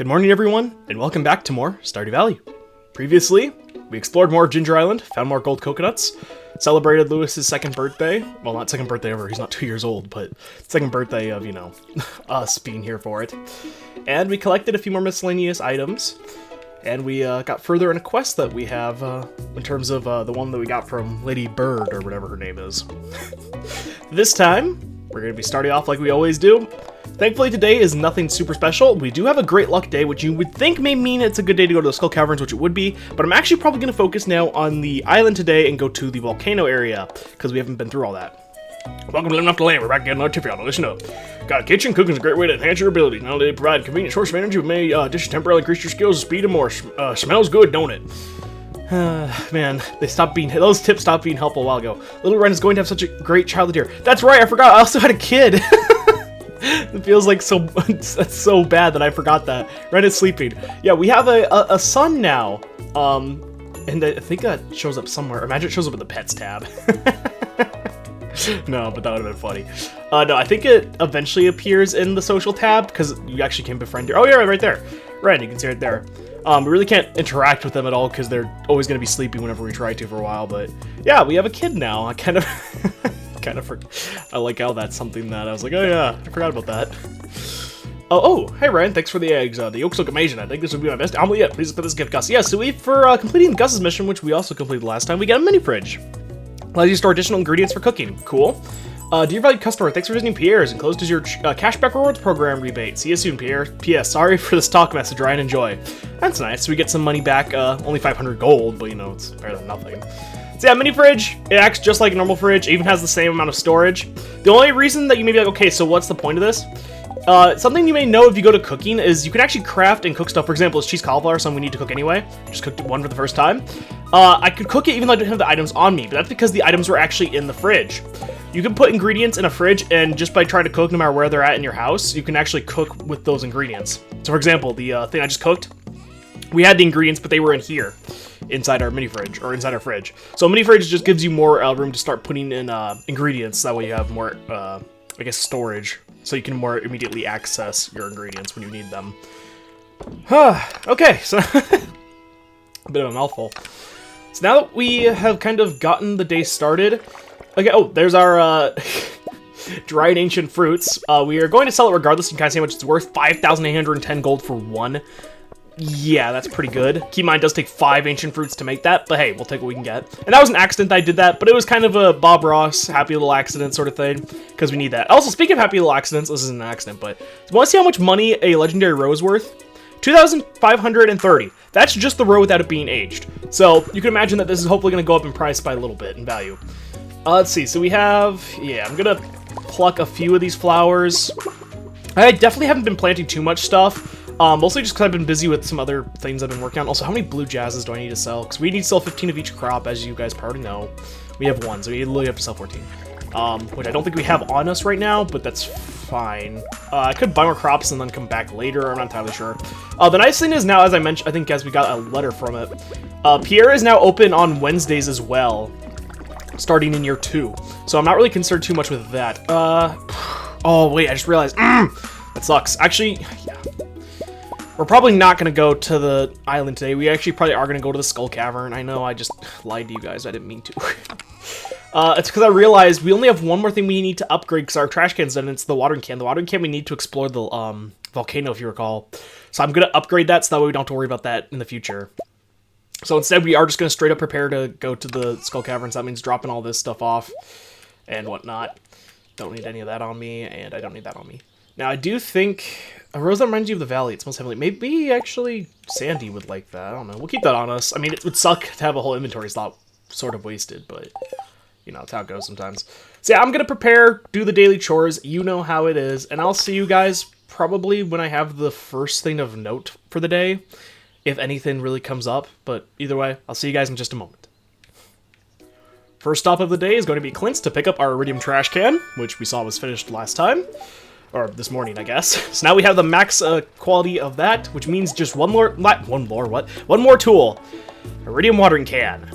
Good morning, everyone, and welcome back to more Stardew Valley. Previously, we explored more of Ginger Island, found more gold coconuts, celebrated Lewis's second birthday. Well, not second birthday ever, he's not 2 years old, but second birthday of, you know, us being here for it. And we collected a few more miscellaneous items, and we got further in a quest that we have in terms of the one that we got from Lady Bird, or whatever her name is. This time, we're going to be starting off like we always do. Thankfully, today is nothing super special. We do have a great luck day, which you would think may mean it's a good day to go to the Skull Caverns, which it would be, but I'm actually probably going to focus now on the island today and go to the volcano area, because we haven't been through all that. Welcome to Living Off the Land. We're back again on our tip, y'all. Listen up. Got a kitchen. Cooking's a great way to enhance your abilities. Not only do they provide convenient source of energy, but may dishes temporarily increase your skills, speed, and more. Smells good, don't it? Man, those tips stopped being helpful a while ago. Little Ren is going to have such a great childhood here. That's right, I forgot. I also had a kid. It feels like that's so bad that I forgot that. Ren is sleeping. Yeah, we have a son now. And I think that shows up somewhere. Imagine it shows up in the pets tab. No, but that would have been funny. No, I think it eventually appears in the social tab because you actually can befriend her. Oh yeah, right there. Ren, you can see right there. We really can't interact with them at all because they're always going to be sleeping whenever we try to for a while. But yeah, we have a kid now. I kind of... I like how that's something that I was like, oh yeah, I forgot about that. Oh, hey Ryan, thanks for the eggs. The yolks look amazing. I think this would be my best omelet yet. Please put this gift, Gus. Yeah, so for completing Gus's mission, which we also completed last time, we got a mini fridge. Allows you to store additional ingredients for cooking. Cool. Dear valued customer, thanks for visiting Pierre's. Enclosed is your cashback rewards program rebate. See you soon, Pierre. P.S. Sorry for the stock message, Ryan. Enjoy. That's nice. We get some money back. Only 500 gold, but you know, it's better than nothing. So yeah, mini fridge, it acts just like a normal fridge, even has the same amount of storage. The only reason that you may be like, okay, so what's the point of this? Something you may know if you go to cooking is you can actually craft and cook stuff. For example, it's cheese cauliflower, something we need to cook anyway. Just cooked one for the first time. I could cook it even though I didn't have the items on me, but that's because the items were actually in the fridge. You can put ingredients in a fridge, and just by trying to cook, no matter where they're at in your house, you can actually cook with those ingredients. So for example, the thing I just cooked, we had the ingredients, but they were in here. Inside our mini fridge, or inside our fridge. So a mini fridge just gives you more room to start putting in ingredients. That way you have more, I guess, storage. So you can more immediately access your ingredients when you need them. Okay, so a bit of a mouthful. So now that we have kind of gotten the day started, okay. Oh, there's our dried ancient fruits. We are going to sell it regardless. You can kind of see how much it's worth. 5,810 gold for one. Yeah, that's pretty good. Keep in mind, it does take 5 ancient fruits to make that, but hey, we'll take what we can get. And that was an accident that I did that, but it was kind of a Bob Ross happy little accident sort of thing, because we need that. Also, speaking of happy little accidents, this isn't an accident, but want to see how much money a legendary row is worth? 2,530. That's just the row without it being aged. So you can imagine that this is hopefully going to go up in price by a little bit in value. Let's see, so we have, yeah, I'm going to pluck a few of these flowers. I definitely haven't been planting too much stuff. Mostly just because I've been busy with some other things I've been working on. Also, how many blue jazzes do I need to sell? Because we need to sell 15 of each crop, as you guys probably know. We have 1, so we literally have to sell 14. Which I don't think we have on us right now, but that's fine. I could buy more crops and then come back later, I'm not entirely sure. The nice thing is now, as I mentioned, I think as we got a letter from it, Pierre is now open on Wednesdays as well, starting in year 2. So I'm not really concerned too much with that. Oh, wait, I just realized, that sucks. Actually, yeah. We're probably not going to go to the island today. We actually probably are going to go to the Skull Cavern. I know, I just lied to you guys. I didn't mean to. It's because I realized we only have one more thing we need to upgrade because our trash can's done, and it's the watering can. The watering can we need to explore the volcano, if you recall. So I'm going to upgrade that so that way we don't have to worry about that in the future. So instead, we are just going to straight up prepare to go to the Skull Caverns. That means dropping all this stuff off and whatnot. Don't need any of that on me, and I don't need that on me. Now, I do think a rose that reminds you of the valley. It smells heavily. Maybe, actually, Sandy would like that. I don't know. We'll keep that on us. I mean, it would suck to have a whole inventory slot sort of wasted, but, you know, that's how it goes sometimes. So, yeah, I'm going to prepare, do the daily chores. You know how it is. And I'll see you guys probably when I have the first thing of note for the day, if anything really comes up. But either way, I'll see you guys in just a moment. First stop of the day is going to be Clint's to pick up our iridium trash can, which we saw was finished last time. Or this morning, I guess. So now we have the max quality of that, which means just one more tool. Iridium watering can.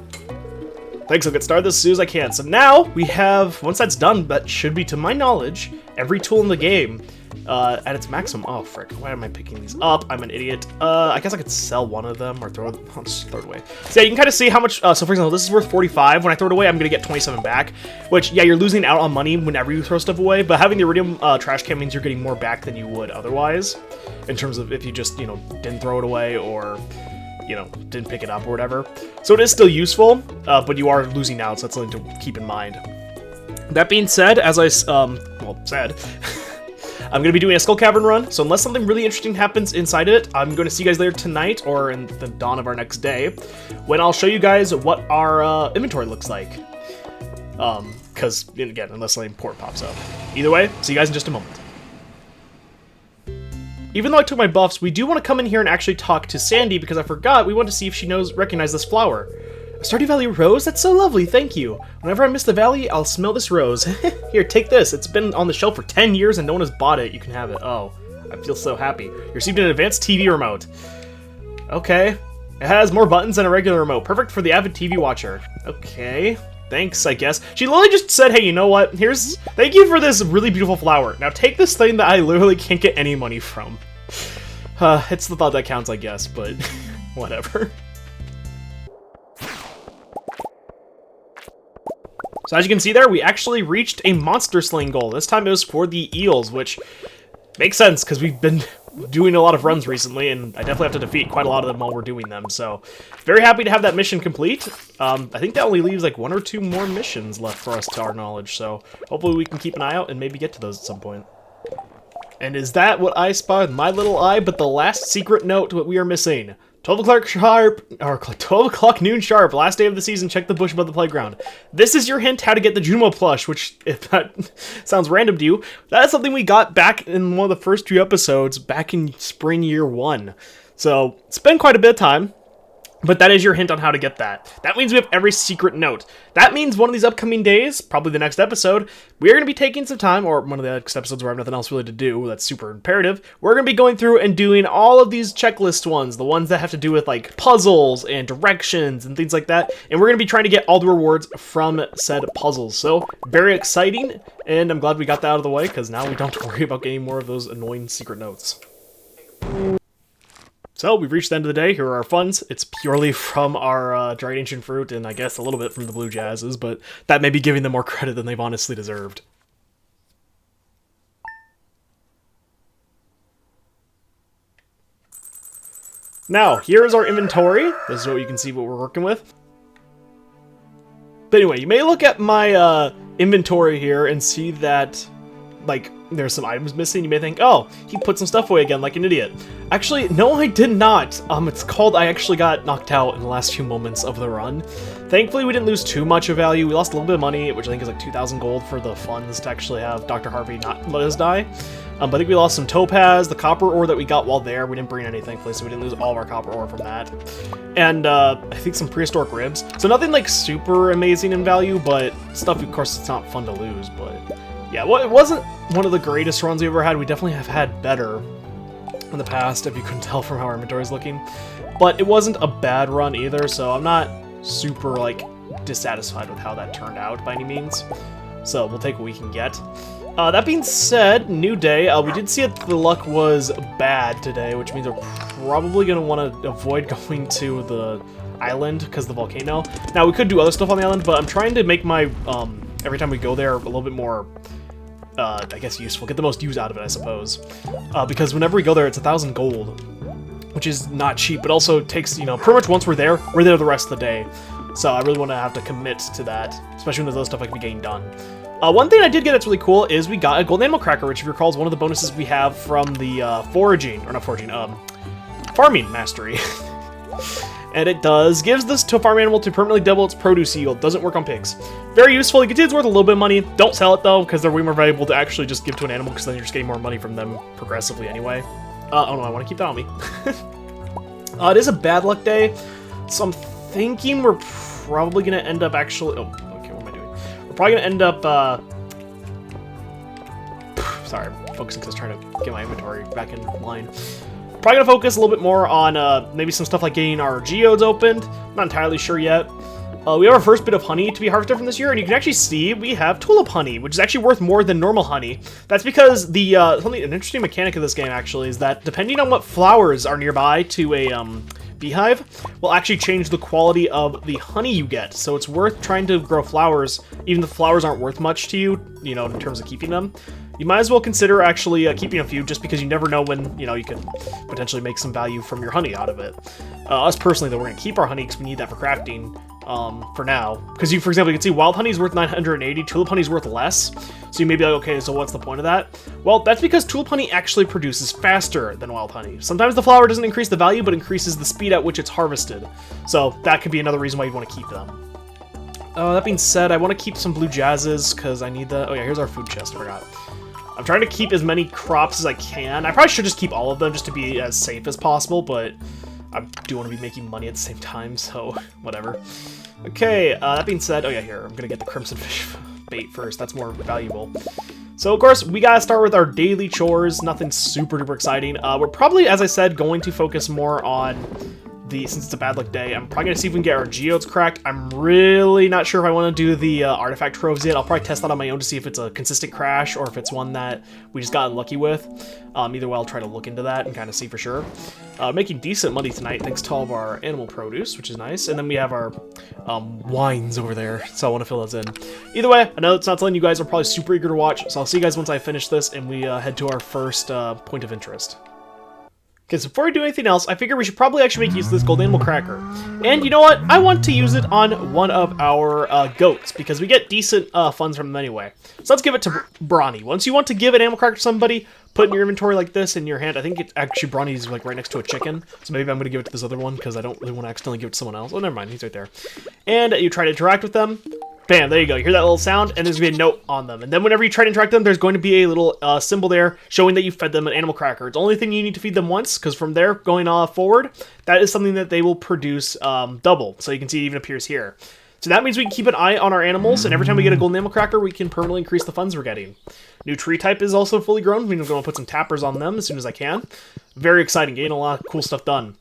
Thanks, I'll get started as soon as I can. So now we have, once that's done, that should be, to my knowledge, every tool in the game at its maximum. Oh, frick. Why am I picking these up? I'm an idiot. I guess I could sell one of them or throw it. I'll just throw it away. So yeah, you can kind of see how much, so for example, this is worth 45. When I throw it away, I'm going to get 27 back, which, yeah, you're losing out on money whenever you throw stuff away, but having the iridium trash can means you're getting more back than you would otherwise, in terms of if you just, you know, didn't throw it away or, you know, didn't pick it up or whatever. So it is still useful, but you are losing out, so that's something to keep in mind. That being said, as I, said, I'm going to be doing a Skull Cavern run, so unless something really interesting happens inside it, I'm going to see you guys later tonight, or in the dawn of our next day, when I'll show you guys what our inventory looks like. Because, again, unless something important pops up. Either way, see you guys in just a moment. Even though I took my buffs, we do want to come in here and actually talk to Sandy, because I forgot we want to see if she recognizes this flower. A Stardew Valley rose? That's so lovely, thank you. Whenever I miss the valley, I'll smell this rose. Here, take this. It's been on the shelf for 10 years and no one has bought it. You can have it. Oh, I feel so happy. You received an advanced TV remote. Okay. It has more buttons than a regular remote. Perfect for the avid TV watcher. Okay. Thanks, I guess. She literally just said, hey, you know what? Thank you for this really beautiful flower. Now take this thing that I literally can't get any money from. It's the thought that counts, I guess, but whatever. So as you can see there, we actually reached a monster slaying goal. This time it was for the eels, which makes sense because we've been doing a lot of runs recently, and I definitely have to defeat quite a lot of them while we're doing them. So very happy to have that mission complete. I think that only leaves like 1 or 2 more missions left for us to our knowledge. So hopefully we can keep an eye out and maybe get to those at some point. And is that what I spy with my little eye? But the last secret note what we are missing. 12 o'clock sharp, or 12 o'clock noon sharp, last day of the season, check the bush above the playground. This is your hint how to get the Juno plush, which, if that sounds random to you, that is something we got back in one of the first few episodes, back in spring year 1. So, it's been quite a bit of time, but that is your hint on how to get that. That means we have every secret note. That means one of these upcoming days, probably the next episode, we're going to be taking some time, or one of the next episodes where I have nothing else really to do, that's super imperative, we're going to be going through and doing all of these checklist ones, the ones that have to do with like puzzles and directions and things like that, and we're going to be trying to get all the rewards from said puzzles. So, very exciting, and I'm glad we got that out of the way, because now we don't have to worry about getting more of those annoying secret notes. So, we've reached the end of the day. Here are our funds. It's purely from our dried ancient fruit, and I guess a little bit from the blue jazzes, but that may be giving them more credit than they've honestly deserved. Now, here is our inventory. This is what you can see what we're working with. But anyway, you may look at my inventory here and see that, like, there's some items missing. You may think, oh, he put some stuff away again like an idiot. Actually, no, I did not. It's called I actually got knocked out in the last few moments of the run. Thankfully, we didn't lose too much of value. We lost a little bit of money, which I think is like 2,000 gold for the funds to actually have Dr. Harvey not let us die. But I think we lost some topaz, the copper ore that we got while there. We didn't bring any, thankfully, so we didn't lose all of our copper ore from that. And I think some prehistoric ribs. So nothing like super amazing in value, but stuff, of course, it's not fun to lose, but yeah, well, it wasn't one of the greatest runs we ever had. We definitely have had better in the past, if you couldn't tell from how our inventory is looking. But it wasn't a bad run either, so I'm not super, like, dissatisfied with how that turned out by any means. So we'll take what we can get. That being said, new day. We did see that the luck was bad today, which means we're probably going to want to avoid going to the island because of the volcano. Now, we could do other stuff on the island, but I'm trying to make my, every time we go there, a little bit more, I guess, useful. Get the most use out of it, I suppose. Because whenever we go there, it's 1,000 gold, which is not cheap, but also takes, you know, pretty much once we're there the rest of the day. So I really want to have to commit to that, especially when there's other stuff I can be getting done. One thing I did get that's really cool is we got a golden animal cracker, which if you recall is one of the bonuses we have from the farming mastery. And it gives this to a farm animal to permanently double its produce yield. Doesn't work on pigs. Very useful. You can see it's worth a little bit of money. Don't sell it though, because they're way more valuable to actually just give to an animal, because then you're just getting more money from them progressively anyway. Oh no, I want to keep that on me. It is a bad luck day, so I'm thinking we're probably going to end up actually... Oh, okay, what am I doing? We're probably going to end up... Sorry, I'm focusing because I was trying to get my inventory back in line. Probably gonna focus a little bit more on maybe some stuff like getting our geodes opened. Not entirely sure yet. We have our first bit of honey to be harvested from this year, and you can actually see we have tulip honey, which is actually worth more than normal honey. That's because the an interesting mechanic of this game actually is that depending on what flowers are nearby to a beehive, will actually change the quality of the honey you get. So it's worth trying to grow flowers, even if the flowers aren't worth much to you, you know, in terms of keeping them. You might as well consider actually keeping a few, just because you never know when, you know, you could potentially make some value from your honey out of it. Us personally, though, we're going to keep our honey because we need that for crafting for now. Because, for example, you can see wild honey is worth 980, tulip honey is worth less. So you may be like, okay, so what's the point of that? Well, that's because tulip honey actually produces faster than wild honey. Sometimes the flower doesn't increase the value, but increases the speed at which it's harvested. So that could be another reason why you'd want to keep them. That being said, I want to keep some blue jazzes because I need the... Oh yeah, here's our food chest, I forgot. I'm trying to keep as many crops as I can. I probably should just keep all of them just to be as safe as possible, but I do want to be making money at the same time, so whatever. Okay, that being said, oh yeah, here, I'm gonna get the crimson fish bait first. That's more valuable. So, of course, we gotta start with our daily chores. Nothing super duper exciting. We're probably, as I said, going to focus more on since it's a bad luck day, I'm probably gonna see if we can get our geodes cracked. I'm really not sure if I want to do the artifact troves yet. I'll probably test that on my own to see if it's a consistent crash or if it's one that we just got unlucky with. Either way, I'll try to look into that and kind of see for sure. Making decent money tonight thanks to all of our animal produce, which is nice. And then we have our wines over there, so I want to fill those in. Either way, I know it's not something you guys are probably super eager to watch, so I'll see you guys once I finish this and we head to our first point of interest. Okay, so before we do anything else, I figure we should probably actually make use of this gold animal cracker. And you know what? I want to use it on one of our goats, because we get decent funds from them anyway. So let's give it to Brawny. Once you want to give an animal cracker to somebody, put in your inventory like this in your hand. I think it's actually Brawny's like right next to a chicken, so maybe I'm going to give it to this other one, because I don't really want to accidentally give it to someone else. Oh, never mind, he's right there. And you try to interact with them. Bam, there you go. You hear that little sound, and there's going to be a note on them. And then whenever you try to interact with them, there's going to be a little symbol there showing that you fed them an animal cracker. It's the only thing you need to feed them once, because from there, going forward, that is something that they will produce double. So you can see it even appears here. So that means we can keep an eye on our animals, and every time we get a golden animal cracker, we can permanently increase the funds we're getting. New tree type is also fully grown. I'm going to put some tappers on them as soon as I can. Very exciting. Getting a lot of cool stuff done.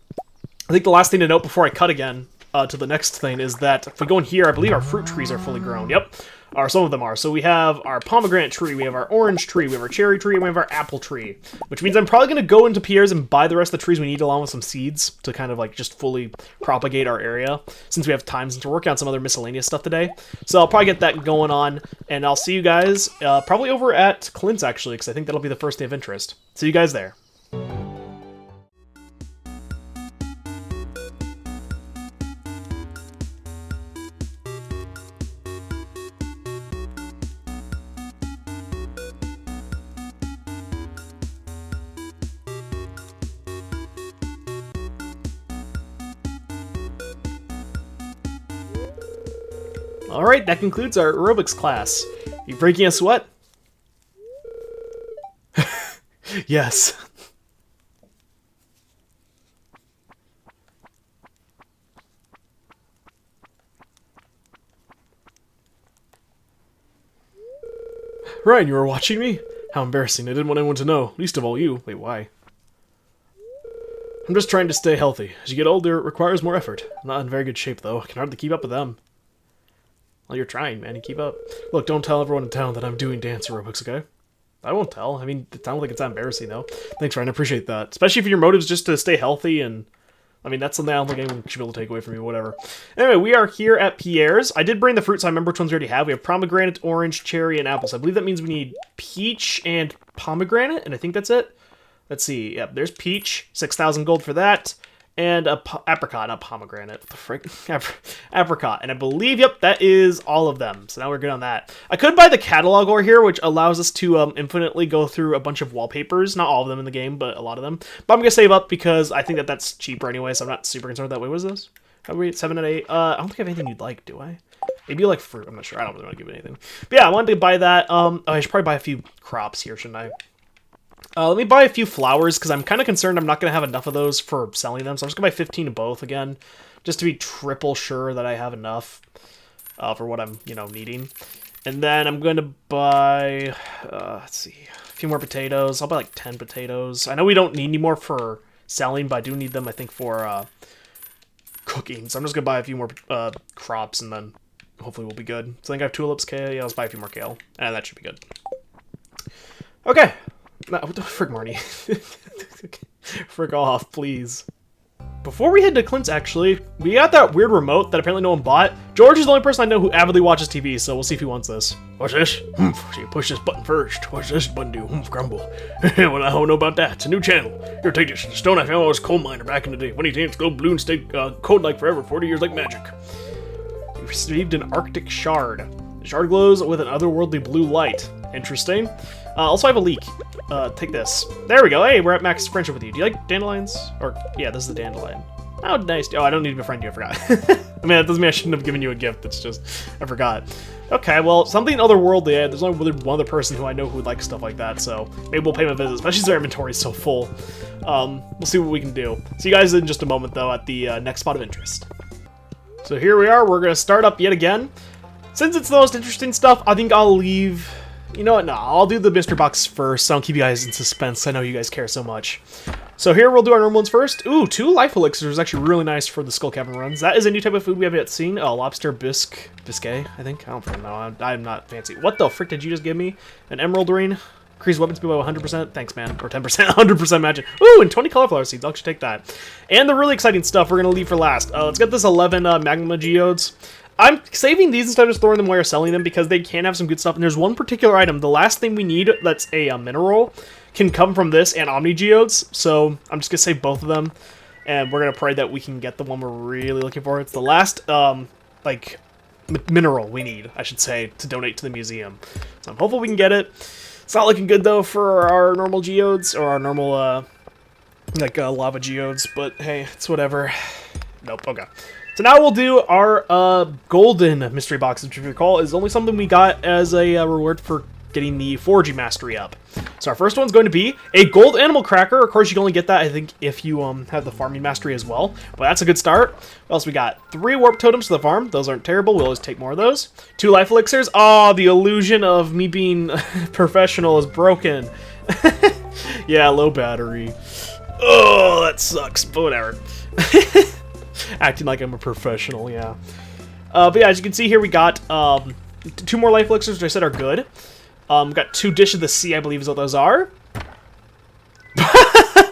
I think the last thing to note before I cut again to the next thing is that if we go in here, I believe our fruit trees are fully grown. Yep. Or some of them are. So we have our pomegranate tree, we have our orange tree, we have our cherry tree, and we have our apple tree. Which means I'm probably going to go into Pierre's and buy the rest of the trees we need along with some seeds to kind of like just fully propagate our area. Since we have time, since we're working on some other miscellaneous stuff today. So I'll probably get that going on. And I'll see you guys probably over at Clint's actually, because I think that'll be the first day of interest. See you guys there. Alright, that concludes our aerobics class. You breaking a sweat? Yes. Ryan, you were watching me? How embarrassing. I didn't want anyone to know. Least of all you. Wait, why? I'm just trying to stay healthy. As you get older, it requires more effort. I'm not in very good shape, though. I can hardly keep up with them. Well, you're trying, man. You keep up. Look, don't tell everyone in town that I'm doing dance aerobics, okay? I won't tell. I mean, it sounds like it's not embarrassing, though. Thanks, Ryan. I appreciate that. Especially if your motive's just to stay healthy, and... I mean, that's something I don't think anyone should be able to take away from you, whatever. Anyway, we are here at Pierre's. I did bring the fruits, so I remember which ones we already have. We have pomegranate, orange, cherry, and apples. I believe that means we need peach and pomegranate, and I think that's it. Let's see. Yep, there's peach. 6,000 gold for that. And a apricot, not pomegranate. What the frick? Apricot. And I believe, yep, that is all of them. So now we're good on that. I could buy the catalog over here, which allows us to infinitely go through a bunch of wallpapers. Not all of them in the game, but a lot of them. But I'm going to save up because I think that that's cheaper anyway, so I'm not super concerned with that. Wait, what is this? Are we at 7 and 8? I don't think I have anything you'd like, do I? Maybe you like fruit. I'm not sure. I don't really want to give it anything. But yeah, I wanted to buy that. Oh, I should probably buy a few crops here, shouldn't I? Let me buy a few flowers, because I'm kind of concerned I'm not going to have enough of those for selling them. So I'm just going to buy 15 of both again, just to be triple sure that I have enough for what I'm, needing. And then I'm going to buy, let's see, a few more potatoes. I'll buy like 10 potatoes. I know we don't need any more for selling, but I do need them, I think, for cooking. So I'm just gonna buy a few more crops, and then hopefully we'll be good. So I think I have tulips, kale. Yeah, let's buy a few more kale, and that should be good. Okay. No, what the frick, Marty? Frick off, please. Before we head to Clint's, actually, we got that weird remote that apparently no one bought. George is the only person I know who avidly watches TV, so we'll see if he wants this. What's this? So you push this button first. What's this button do? Grumble. Well, I don't know about that. It's a new channel. Here, take this. The stone I found was a coal miner back in the day. When he didn't glow blue and stayed cold like forever, 40 years like magic. You received an Arctic shard. The shard glows with an otherworldly blue light. Interesting. Also, I have a leek. Take this. There we go. Hey, we're at max friendship with you. Do you like dandelions? Or, yeah, this is the dandelion. Oh, nice. Oh, I don't need to befriend you. I forgot. I mean, that doesn't mean I shouldn't have given you a gift. It's just, I forgot. Okay, well, something otherworldly. There's only really one other person who I know who would like stuff like that, so maybe we'll pay him a visit, especially since our inventory is so full. We'll see what we can do. See you guys in just a moment, though, at the next spot of interest. So here we are. We're going to start up yet again. Since it's the most interesting stuff, I think I'll leave... You know what? No, I'll do the mystery box first, so I don't keep you guys in suspense. I know you guys care so much. So here we'll do our normal ones first. Ooh, 2 life elixirs is actually really nice for the Skull Cavern runs. That is a new type of food we haven't yet seen. Lobster biscuit, I think. I don't fucking know. I'm not fancy. What the frick did you just give me? An emerald ring? Increase weapon speed by 100%. Thanks, man. Or 10%. 100% magic. Ooh, and 20 cauliflower seeds. I'll actually take that. And the really exciting stuff we're going to leave for last. Let's get this 11 magma geodes. I'm saving these instead of just throwing them away or selling them because they can have some good stuff. And there's one particular item. The last thing we need that's a mineral can come from this and Omni Geodes. So I'm just going to save both of them. And we're going to pray that we can get the one we're really looking for. It's the last, mineral we need, I should say, to donate to the museum. So I'm hopeful we can get it. It's not looking good, though, for our normal geodes. Or our normal, lava geodes. But hey, it's whatever. Nope, okay. So now we'll do our golden mystery box, which if you recall is only something we got as a reward for getting the foraging mastery up. So our first one's going to be a gold animal cracker. Of course, you can only get that, I think, if you have the farming mastery as well. But that's a good start. What else we got? 3 warp totems to the farm. Those aren't terrible. We'll always take more of those. 2 life elixirs. Oh, the illusion of me being professional is broken. Yeah, low battery. Oh, that sucks, but whatever. Acting like I'm a professional, yeah. But yeah, as you can see here, we got 2 more life elixirs, which I said are good. Got 2 Dish of the Sea, I believe is what those are.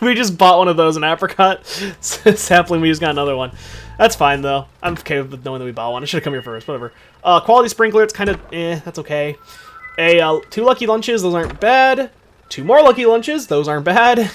We just bought one of those in apricot. Sapling, we just got another one. That's fine, though. I'm okay with knowing that we bought one. I should have come here first, whatever. Quality sprinkler, it's kind of, that's okay. 2 lucky lunches, those aren't bad. 2 more lucky lunches, those aren't bad.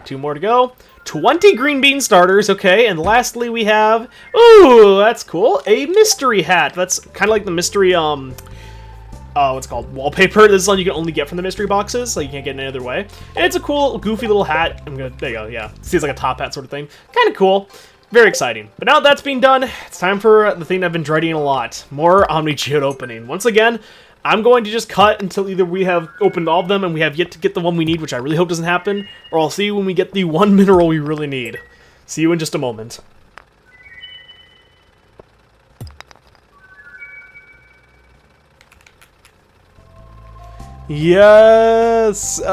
2 more to go. 20 green bean starters, okay, and lastly we have, ooh, that's cool, a mystery hat. That's kind of like the mystery, what's it called, wallpaper. This is one you can only get from the mystery boxes, so you can't get it any other way. And it's a cool, goofy little hat. There you go, yeah. Seems like a top hat sort of thing. Kind of cool. Very exciting. But now that that's being done, it's time for the thing I've been dreading a lot. More Omni Geode opening. Once again, I'm going to just cut until either we have opened all of them and we have yet to get the one we need, which I really hope doesn't happen, or I'll see you when we get the one mineral we really need. See you in just a moment. Yes! We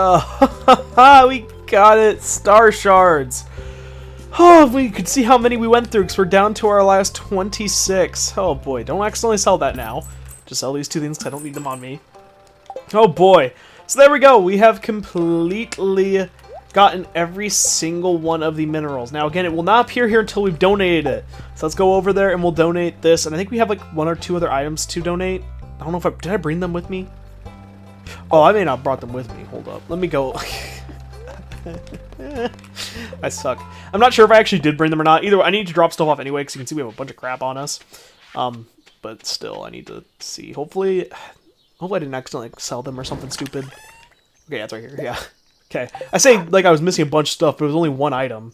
got it! Star shards! Oh, if we could see how many we went through, because we're down to our last 26. Oh boy, don't accidentally sell that now. Just sell these 2 things because I don't need them on me. Oh boy. So there we go. We have completely gotten every single one of the minerals. Now again, it will not appear here until we've donated it. So let's go over there and we'll donate this. And I think we have like 1 or 2 other items to donate. I don't know if did I bring them with me? Oh, I may not have brought them with me. Hold up. Let me go. I suck. I'm not sure if I actually did bring them or not. Either way, I need to drop stuff off anyway because you can see we have a bunch of crap on us. But still, I need to see. Hopefully I didn't accidentally sell them or something stupid. Okay, that's right here. Yeah. Okay. I say like I was missing a bunch of stuff, but it was only 1 item.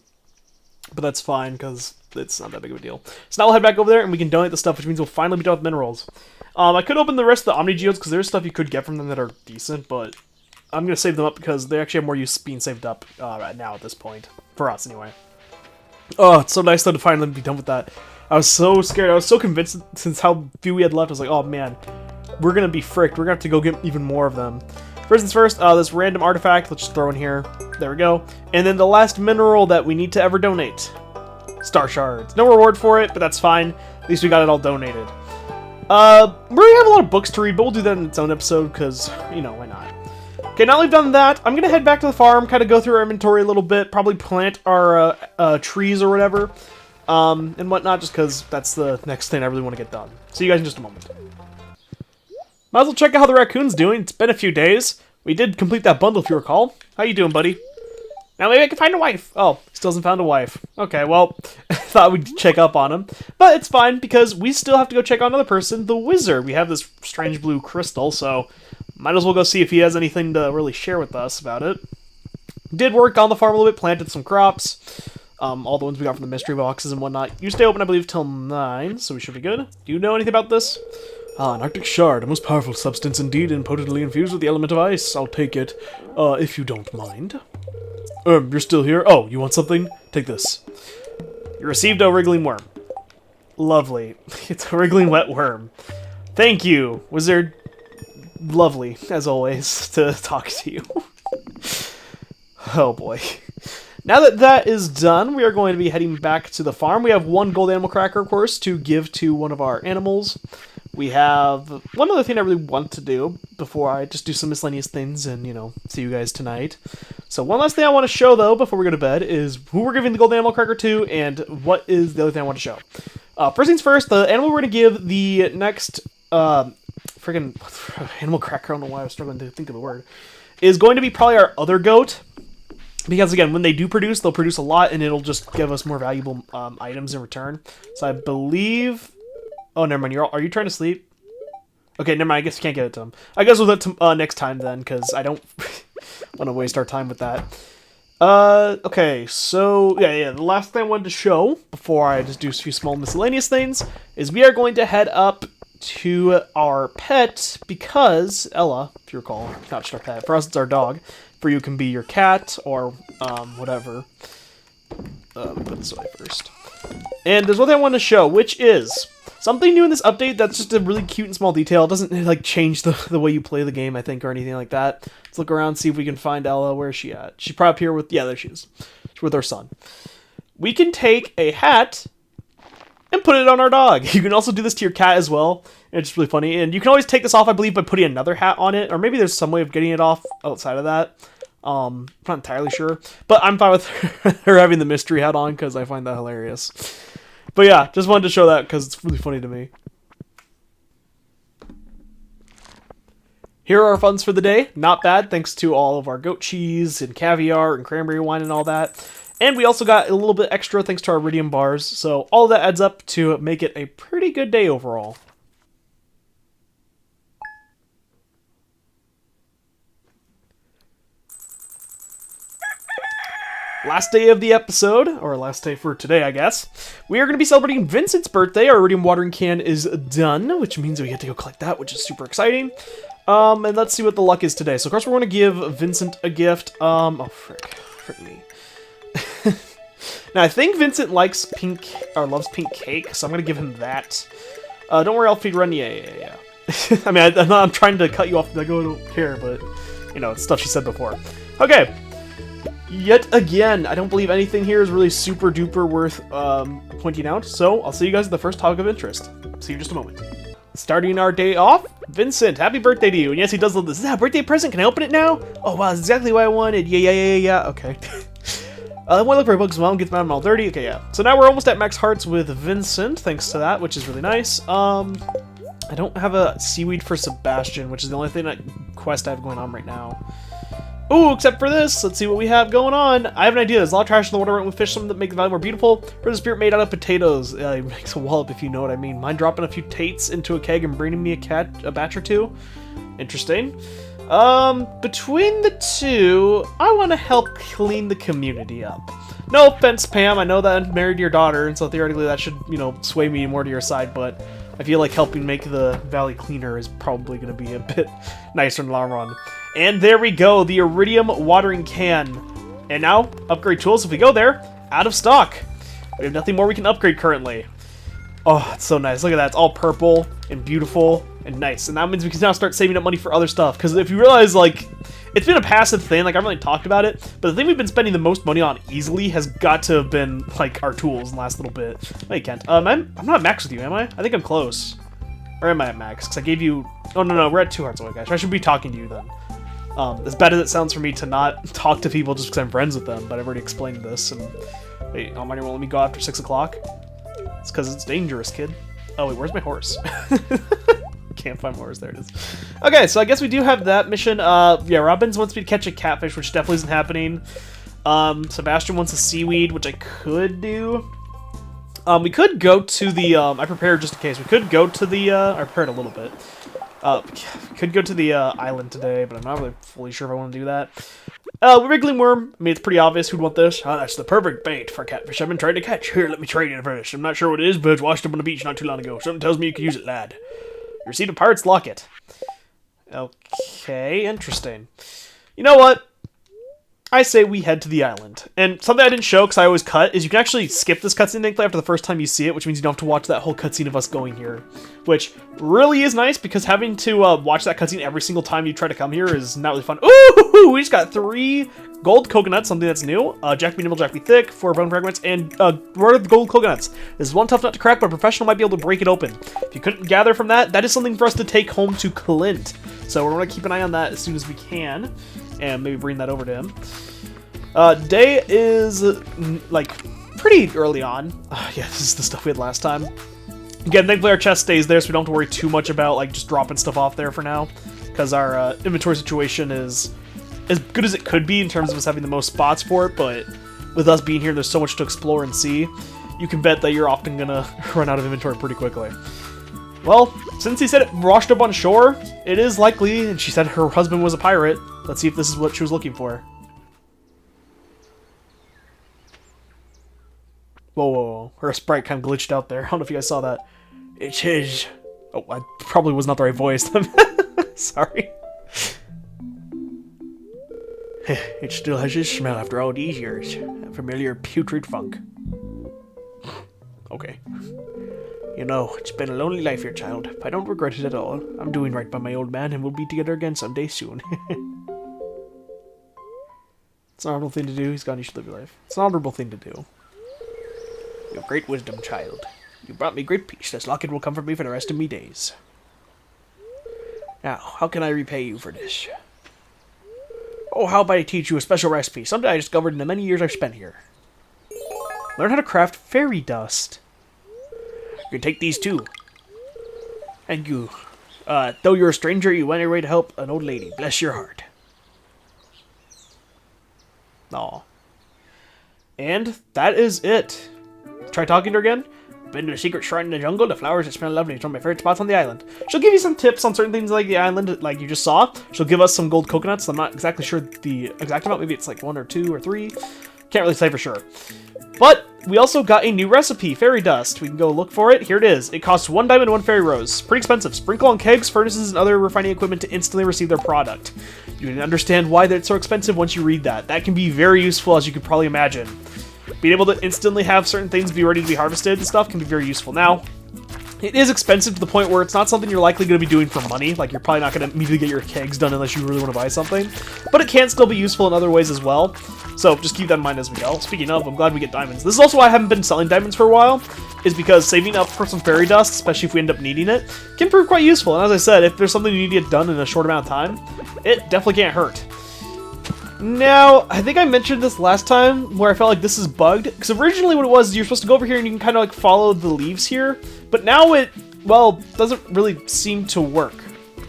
But that's fine because it's not that big of a deal. So now we'll head back over there and we can donate the stuff, which means we'll finally be done with minerals. I could open the rest of the Omni Geodes because there's stuff you could get from them that are decent, but I'm going to save them up because they actually have more use being saved up right now at this point. For us, anyway. Oh, it's so nice though to finally be done with that. I was so scared. I was so convinced since how few we had left. I was like, oh man, we're going to be fricked. We're going to have to go get even more of them. First things first, this random artifact, let's just throw in here. There we go. And then the last mineral that we need to ever donate. star shards. No reward for it, but that's fine. At least we got it all donated. We already have a lot of books to read, but we'll do that in its own episode, because, you know, why not? Okay, now that we've done that, I'm going to head back to the farm, kind of go through our inventory a little bit, probably plant our trees or whatever, and whatnot, just because that's the next thing I really want to get done. See you guys in just a moment. Might as well check out how the raccoon's doing. It's been a few days. We did complete that bundle, if you recall. How you doing, buddy? Now maybe I can find a wife. Oh, still hasn't found a wife. Okay, well, I thought we'd check up on him. But it's fine, because we still have to go check on another person, the wizard. We have this strange blue crystal, so might as well go see if he has anything to really share with us about it. Did work on the farm a little bit, planted some crops. All the ones we got from the mystery boxes and whatnot. You stay open, I believe, till 9, so we should be good. Do you know anything about this? An Arctic shard, a most powerful substance indeed, and potently infused with the element of ice. I'll take it, if you don't mind. You're still here? Oh, you want something? Take this. You received a wriggling worm. Lovely. It's a wriggling wet worm. Thank you, wizard. Lovely, as always, to talk to you. Oh boy. Now that that is done, we are going to be heading back to the farm. We have one gold animal cracker, of course, to give to one of our animals. We have one other thing I really want to do before I just do some miscellaneous things and, you know, see you guys tonight. So one last thing I want to show, though, before we go to bed, is who we're giving the gold animal cracker to and what is the other thing I want to show. First things first, the animal we're going to give the next friggin' animal cracker, I don't know why I was struggling to think of the word, is going to be probably our other goat. Because, again, when they do produce, they'll produce a lot, and it'll just give us more valuable items in return. So I believe... Oh, never mind. Are you trying to sleep? Okay, never mind. I guess you can't get it to him. I guess we'll do it next time, then, because I don't want to waste our time with that. Okay, so, yeah, the last thing I wanted to show, before I just do a few small miscellaneous things, is we are going to head up to our pet, because Ella, if you recall, not just our pet. For us, it's our dog. For you, it can be your cat, or, whatever. Let me put this away first. And there's one thing I want to show, which is something new in this update that's just a really cute and small detail. It doesn't, like, change the way you play the game, I think, or anything like that. Let's look around, see if we can find Ella. Where is she at? She's probably up here with... Yeah, there she is. She's with her son. We can take a hat and put it on our dog. You can also do this to your cat as well. It's just really funny. And you can always take this off, I believe, by putting another hat on it. Or maybe there's some way of getting it off outside of that. I'm not entirely sure. But I'm fine with her having the mystery hat on because I find that hilarious. But yeah, just wanted to show that because it's really funny to me. Here are our funds for the day. Not bad, thanks to all of our goat cheese and caviar and cranberry wine and all that. And we also got a little bit extra thanks to our iridium bars. So all of that adds up to make it a pretty good day overall. Last day of the episode, or last day for today, I guess. We are going to be celebrating Vincent's birthday. Our iridium watering can is done, which means we get to go collect that, which is super exciting. And let's see what the luck is today. So, of course, we're going to give Vincent a gift. Oh, frick me. Now, I think Vincent likes pink, or loves pink cake, so I'm going to give him that. Don't worry, I'll feed Run. Yeah. I mean, I'm trying to cut you off. I don't care, but, you know, it's stuff she said before. Okay. Yet again, I don't believe anything here is really super duper worth pointing out, so I'll see you guys at the first topic of interest. See you in just a moment. Starting our day off, Vincent, happy birthday to you. And yes, he does love this. Is that a birthday present? Can I open it now? Oh wow, that's exactly what I wanted. Yeah. Okay. I want to look for books. Mom gets mine all dirty. Okay, yeah. So now we're almost at max hearts with Vincent, thanks to that, which is really nice. I don't have a seaweed for Sebastian, which is the only quest I have going on right now. Ooh, except for this, let's see what we have going on. I have an idea. There's a lot of trash in the water with fish, some that make the valley more beautiful. There's a spirit made out of potatoes. It makes a wallop, if you know what I mean. Mind dropping a few tates into a keg and bringing me a batch or two? Interesting. Between the two, I want to help clean the community up. No offense, Pam. I know that I'm married to your daughter, and so theoretically that should, you know, sway me more to your side, but I feel like helping make the valley cleaner is probably going to be a bit nicer in the long run. And there we go, the iridium watering can. And now, upgrade tools, if we go there, out of stock. We have nothing more we can upgrade currently. Oh, it's so nice. Look at that. It's all purple and beautiful and nice. And that means we can now start saving up money for other stuff. Because if you realize, like, it's been a passive thing, like I haven't really talked about it, but the thing we've been spending the most money on easily has got to have been like our tools in the last little bit. Wait, Kent. I'm not at max with you, am I? I think I'm close. Or am I at max? Because I gave you... Oh, no, we're at 2 hearts away, guys. I should be talking to you then. As bad as it sounds for me to not talk to people just because I'm friends with them, but I've already explained this. And wait, Almighty won't let me go after 6 o'clock? It's because it's dangerous, kid. Oh, wait, where's my horse? Can't find my horse. There it is. Okay, so I guess we do have that mission. Yeah, Robbins wants me to catch a catfish, which definitely isn't happening. Sebastian wants a seaweed, which I could do. We could go to the, I prepared just in case. We could go to the, I prepared a little bit. Could go to the, island today, but I'm not really fully sure if I want to do that. Wriggling worm. I mean, it's pretty obvious who'd want this. Oh, that's the perfect bait for catfish I've been trying to catch. Here, let me trade it first. I'm not sure what it is, but it's washed up on the beach not too long ago. Something tells me you can use it, lad. You received a pirate's locket. Okay, interesting. You know what? I say we head to the island. And something I didn't show, because I always cut, is you can actually skip this cutscene thankfully after the first time you see it, which means you don't have to watch that whole cutscene of us going here. Which really is nice, because having to watch that cutscene every single time you try to come here is not really fun. Ooh! We just got 3 gold coconuts, something that's new. Jack be nimble, Jack be thick, 4 bone fragments, and what are the gold coconuts? This is one tough nut to crack, but a professional might be able to break it open. If you couldn't gather from that, that is something for us to take home to Clint. So we're going to keep an eye on that as soon as we can, and maybe bring that over to him. Day is, like, pretty early on. Yeah, this is the stuff we had last time. Again, thankfully our chest stays there, so we don't have to worry too much about, like, just dropping stuff off there for now. Because our inventory situation is as good as it could be in terms of us having the most spots for it, but with us being here, there's so much to explore and see. You can bet that you're often gonna run out of inventory pretty quickly. Well, since he said it washed up on shore, it is likely, and she said her husband was a pirate. Let's see if this is what she was looking for. Whoa. Her sprite kind of glitched out there. I don't know if you guys saw that. It's his. Oh, I probably was not the right voice. Sorry. It still has his smell after all these years. A familiar putrid funk. Okay. You know, it's been a lonely life here, child. I don't regret it at all. I'm doing right by my old man, and we'll be together again someday soon. It's an honorable thing to do. He's gone, you should live your life. It's an honorable thing to do. You have great wisdom, child. You brought me great peace. This locket will comfort me for the rest of me days. Now, how can I repay you for this? Oh, how about I teach you a special recipe, something I discovered in the many years I've spent here. Learn how to craft fairy dust. You can take these too. Thank you. Though you're a stranger, you went your way to help an old lady. Bless your heart. Aw. And that is it. Try talking to her again. Been to a secret shrine in the jungle. The flowers that smell lovely. It's one of my favorite spots on the island. She'll give you some tips on certain things like the island, like you just saw. She'll give us some gold coconuts. I'm not exactly sure the exact amount. Maybe it's like 1 or 2 or 3. Can't really say for sure. But we also got a new recipe, fairy dust. We can go look for it. Here it is. It costs 1 diamond, 1 fairy rose. Pretty expensive. Sprinkle on kegs, furnaces, and other refining equipment to instantly receive their product. You can understand why it's so expensive once you read that. That can be very useful, as you could probably imagine. Being able to instantly have certain things be ready to be harvested and stuff can be very useful. Now, it is expensive to the point where it's not something you're likely going to be doing for money. Like, you're probably not going to immediately get your kegs done unless you really want to buy something. But it can still be useful in other ways as well. So just keep that in mind as we go. Speaking of, I'm glad we get diamonds. This is also why I haven't been selling diamonds for a while, is because saving up for some fairy dust, especially if we end up needing it, can prove quite useful. And as I said, if there's something you need to get done in a short amount of time, it definitely can't hurt. Now, I think I mentioned this last time, where I felt like this is bugged, because originally what it was, you're supposed to go over here and you can kind of like follow the leaves here, but now it, well, doesn't really seem to work.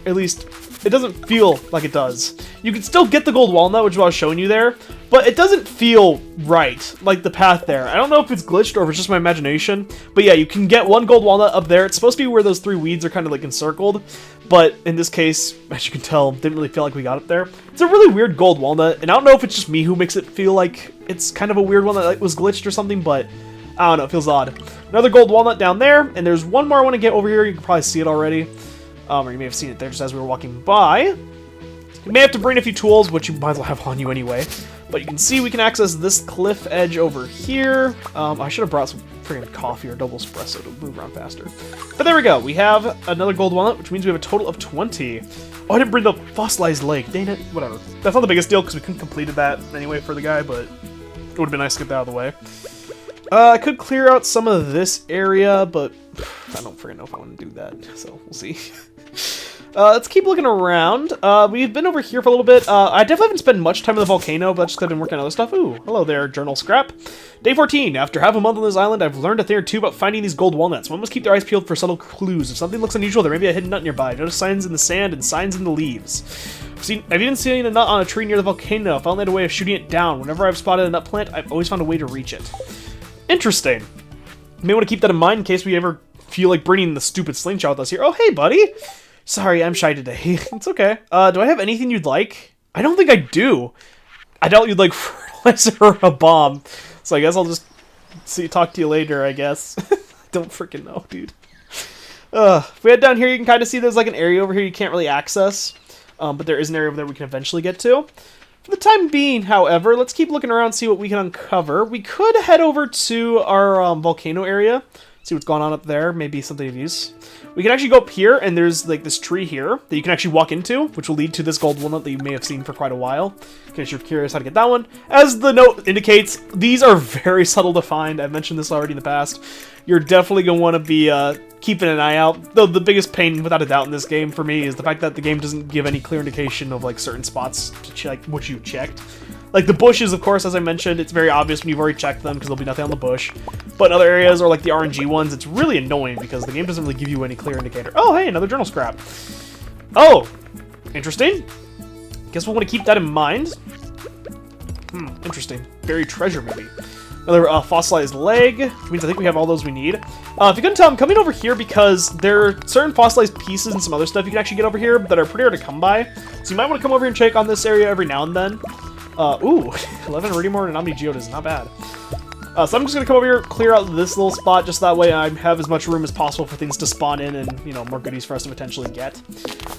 At least, it doesn't feel like it does. You can still get the gold walnut, which is what I was showing you there, but it doesn't feel right, like the path there. I don't know if it's glitched or if it's just my imagination, but yeah, you can get 1 gold walnut up there. It's supposed to be where those 3 weeds are kind of like encircled, but in this case, as you can tell, didn't really feel like we got up there. It's a really weird gold walnut, and I don't know if it's just me who makes it feel like it's kind of a weird one that like was glitched or something, but I don't know, it feels odd. Another gold walnut down there, and there's one more I want to get over here. You can probably see it already, or you may have seen it there just as we were walking by. You may have to bring a few tools, which you might as well have on you anyway. But you can see we can access this cliff edge over here. I should have brought some freaking coffee or double espresso to move around faster. But there we go. We have another gold walnut, which means we have a total of 20. Oh, I didn't bring the fossilized leg. Dang it. Whatever. That's not the biggest deal because we couldn't completed that anyway for the guy, but it would have been nice to get that out of the way. I could clear out some of this area, but I don't freaking know if I want to do that, so we'll see. Let's keep looking around. We've been over here for a little bit. I definitely haven't spent much time in the volcano, but just because I've been working on other stuff. Ooh, hello there, journal scrap. Day 14. After half a month on this island, I've learned a thing or two about finding these gold walnuts. One must keep their eyes peeled for subtle clues. If something looks unusual, there may be a hidden nut nearby. Notice signs in the sand and signs in the leaves. I've even seen a nut on a tree near the volcano. Found that a way of shooting it down. Whenever I've spotted a nut plant, I've always found a way to reach it. Interesting. You may want to keep that in mind in case we ever feel like bringing the stupid slingshot with us here. Oh, hey, buddy. Sorry, I'm shy today. It's okay. Do I have anything you'd like? I don't think I do. I doubt you'd like fertilizer or a bomb. So I guess I'll just talk to you later, I guess. Don't freaking know, dude. If we head down here, you can kind of see there's like an area over here you can't really access. But there is an area over there we can eventually get to. For the time being, however, let's keep looking around, see what we can uncover. We could head over to our volcano area, see what's going on up there, maybe something of use. We can actually go up here, and there's like this tree here that you can actually walk into, which will lead to this gold walnut that you may have seen for quite a while, in case you're curious how to get that one. As the note indicates, these are very subtle to find. I've mentioned this already in the past. You're definitely going to want to be keeping an eye out. Though the biggest pain, without a doubt, in this game for me is the fact that the game doesn't give any clear indication of like certain spots to check what you've checked. Like the bushes, of course, as I mentioned, it's very obvious when you've already checked them because there'll be nothing on the bush. But in other areas, or like the RNG ones, it's really annoying because the game doesn't really give you any clear indicator. Oh, hey, another journal scrap. Oh, interesting. Guess we'll want to keep that in mind. Interesting. Buried treasure, maybe. Another fossilized leg, which means I think we have all those we need. If you couldn't tell, I'm coming over here because there are certain fossilized pieces and some other stuff you can actually get over here that are pretty hard to come by. So you might want to come over here and check on this area every now and then. Ooh, 11 iridium ore and omni geodes, not bad. So I'm just going to come over here, clear out this little spot, just that way I have as much room as possible for things to spawn in and, you know, more goodies for us to potentially get.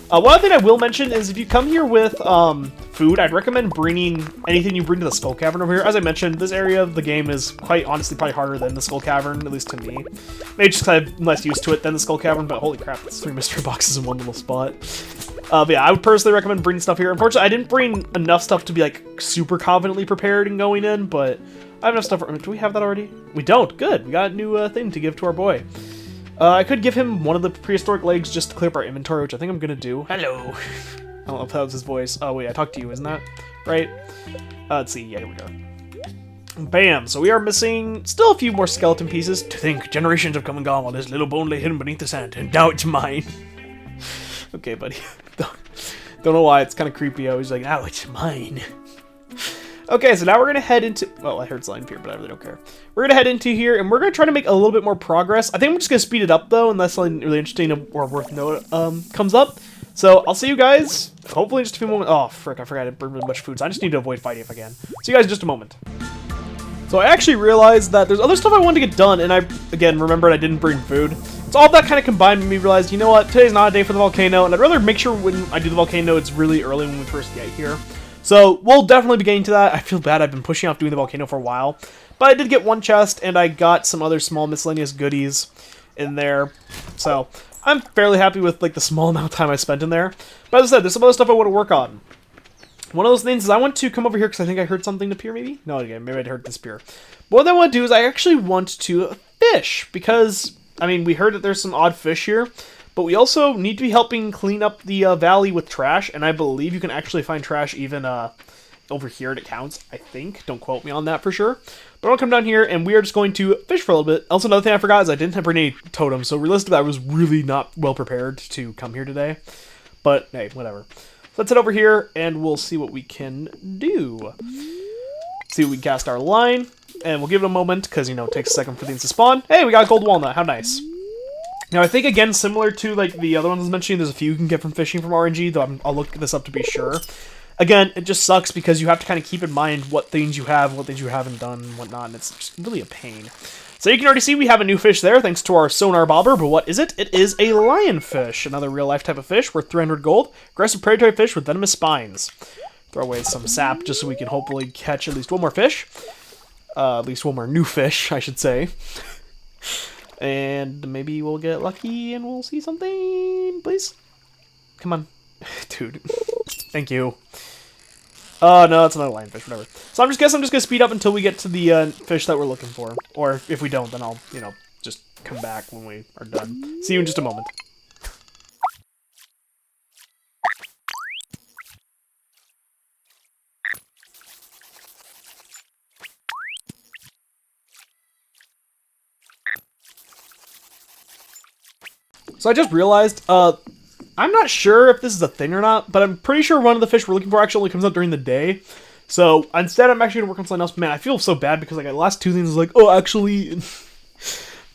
One other thing I will mention is if you come here with food, I'd recommend bringing anything you bring to the Skull Cavern over here. As I mentioned, this area of the game is quite honestly probably harder than the Skull Cavern, at least to me. Maybe just because I'm less used to it than the Skull Cavern, but holy crap, that's 3 mystery boxes in one little spot. But yeah, I would personally recommend bringing stuff here. Unfortunately, I didn't bring enough stuff to be like super confidently prepared and going in, but I have enough stuff. Do we have that already? We don't. Good. We got a new thing to give to our boy. I could give him one of the prehistoric legs just to clear up our inventory, which I think I'm going to do. Hello. I don't know if that was his voice. Oh, wait. I talked to you, isn't that right? Let's see. Yeah, here we go. Bam. So we are missing still a few more skeleton pieces. To think, generations have come and gone while this little bone lay hidden beneath the sand, and now it's mine. Okay, buddy. Don't know why. It's kind of creepy. I was like, now it's mine. Okay, so now we're going to head into... Well, I heard slime here, but I really don't care. We're going to head into here, and we're going to try to make a little bit more progress. I think I'm just going to speed it up, though, unless something really interesting or worth note comes up. So I'll see you guys, hopefully in just a few moments. Oh, frick, I forgot to bring a bunch of food, so I just need to avoid fighting if I can. See you guys in just a moment. So I actually realized that there's other stuff I wanted to get done, and I, again, remembered I didn't bring food. So all that kind of combined made me realize, you know what, today's not a day for the volcano, and I'd rather make sure when I do the volcano, it's really early when we first get here. So we'll definitely be getting to that. I feel bad, I've been pushing off doing the volcano for a while. But I did get one chest, and I got some other small miscellaneous goodies in there. So I'm fairly happy with like the small amount of time I spent in there. But as I said, there's some other stuff I want to work on. One of those things is I want to come over here because I think I heard something appear, maybe? No, again, maybe I heard disappear. But what I want to do is I actually want to fish because, I mean, we heard that there's some odd fish here. But we also need to be helping clean up the valley with trash, and I believe you can actually find trash even over here and it counts, I think. Don't quote me on that for sure. But I'll come down here, and we are just going to fish for a little bit. Also, another thing I forgot is I didn't have any totems, so realistically, I was really not well prepared to come here today. But, hey, whatever. Let's head over here, and we'll see what we can do. See what we can cast our line, and we'll give it a moment, because, you know, it takes a second for things to spawn. Hey, we got a gold walnut. How nice. Now, I think, again, similar to, like, the other ones I was mentioning, there's a few you can get from fishing from RNG, though I'll look this up to be sure. Again, it just sucks because you have to kind of keep in mind what things you have, what things you haven't done, and whatnot, and it's just really a pain. So you can already see we have a new fish there, thanks to our sonar bobber, but what is it? It is a lionfish, another real-life type of fish worth 300 gold, aggressive predatory fish with venomous spines. Throw away some sap just so we can hopefully catch at least one more fish. At least one more new fish, I should say. And maybe we'll get lucky and we'll see something, please. Come on. Dude. Thank you. Oh, no, it's another lionfish, whatever. So I'm just going to speed up until we get to the fish that we're looking for. Or if we don't, then I'll, you know, just come back when we are done. See you in just a moment. So I just realized, I'm not sure if this is a thing or not, but I'm pretty sure one of the fish we're looking for actually only comes out during the day. So instead, I'm actually gonna work on something else. Man, I feel so bad because like the last two things is like, oh, actually,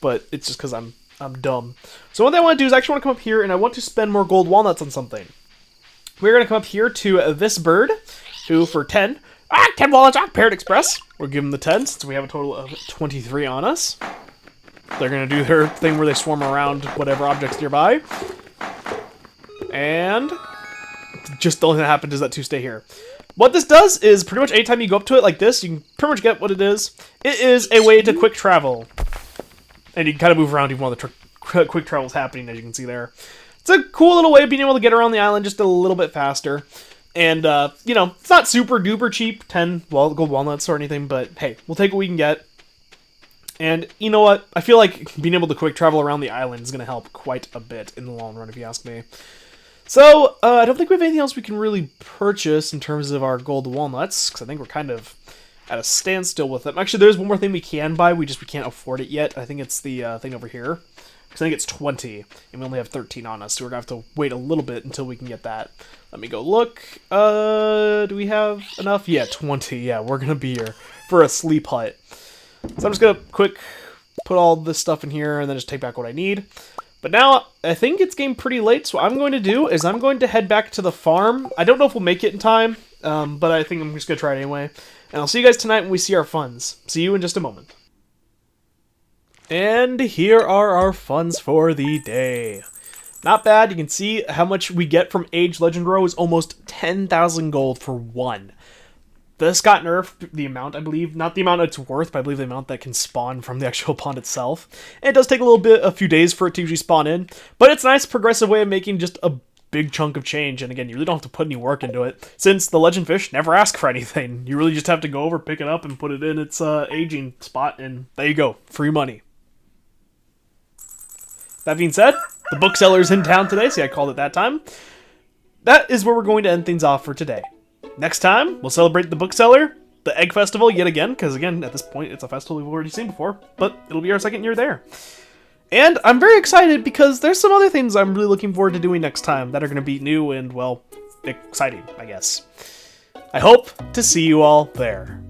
but it's just because I'm dumb. So what I want to do is I actually want to come up here and I want to spend more gold walnuts on something. We're gonna come up here to this bird, who for 10 walnuts, Parrot Express. We'll give him the 10 since we have a total of 23 on us. They're going to do their thing where they swarm around whatever objects nearby. And just the only thing that happened is that 2 stay here. What this does is pretty much anytime you go up to it like this, you can pretty much get what it is. It is a way to quick travel. And you can kind of move around even while the quick travel is happening, as you can see there. It's a cool little way of being able to get around the island just a little bit faster. And, you know, it's not super duper cheap, 10 gold walnuts or anything, but hey, we'll take what we can get. And you know what? I feel like being able to quick travel around the island is going to help quite a bit in the long run, if you ask me. So, I don't think we have anything else we can really purchase in terms of our gold walnuts, because I think we're kind of at a standstill with them. Actually, there's one more thing we can buy, we can't afford it yet. I think it's the thing over here. Because I think it's 20, and we only have 13 on us, so we're going to have to wait a little bit until we can get that. Let me go look. Do we have enough? Yeah, 20. Yeah, we're going to be here for a sleep hut. So I'm just going to quick put all this stuff in here and then just take back what I need. But now I think it's getting pretty late, so what I'm going to do is I'm going to head back to the farm. I don't know if we'll make it in time, but I think I'm just going to try it anyway. And I'll see you guys tonight when we see our funds. See you in just a moment. And here are our funds for the day. Not bad. You can see how much we get from Age Legend Row is almost 10,000 gold for one. This got nerfed, the amount, I believe. Not the amount it's worth, but I believe the amount that can spawn from the actual pond itself. And it does take a few days for it to usually spawn in. But it's a nice progressive way of making just a big chunk of change. And again, you really don't have to put any work into it, since the legend fish never ask for anything. You really just have to go over, pick it up, and put it in its aging spot. And there you go. Free money. That being said, the bookseller's in town today. See, I called it that time. That is where we're going to end things off for today. Next time, we'll celebrate the bookseller, the Egg Festival yet again, because again, at this point, it's a festival we've already seen before, but it'll be our second year there. And I'm very excited because there's some other things I'm really looking forward to doing next time that are going to be new and, well, exciting, I guess. I hope to see you all there.